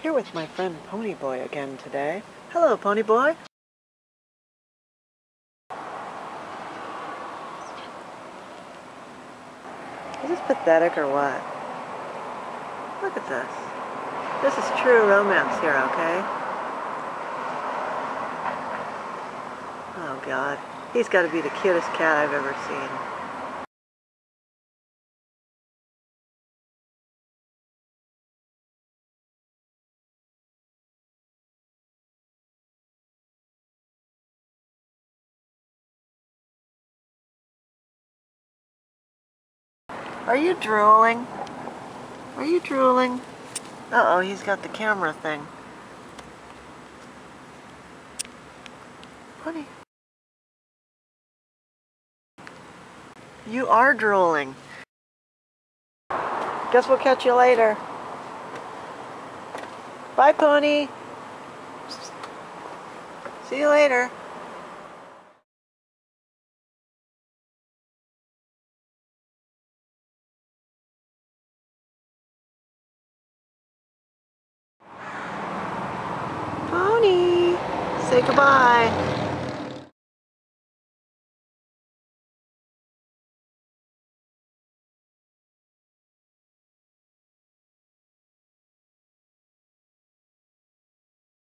Here with my friend Ponyboy again today. Hello, Ponyboy. Is this pathetic or what? Look at this. This is true romance here, okay? Oh God, he's got to be the cutest cat I've ever seen. Are you drooling? Are you drooling? Uh-oh, he's got the camera thing. Honey. You are drooling. Guess we'll catch you later. Bye, Pony. See you later. Pony, say goodbye.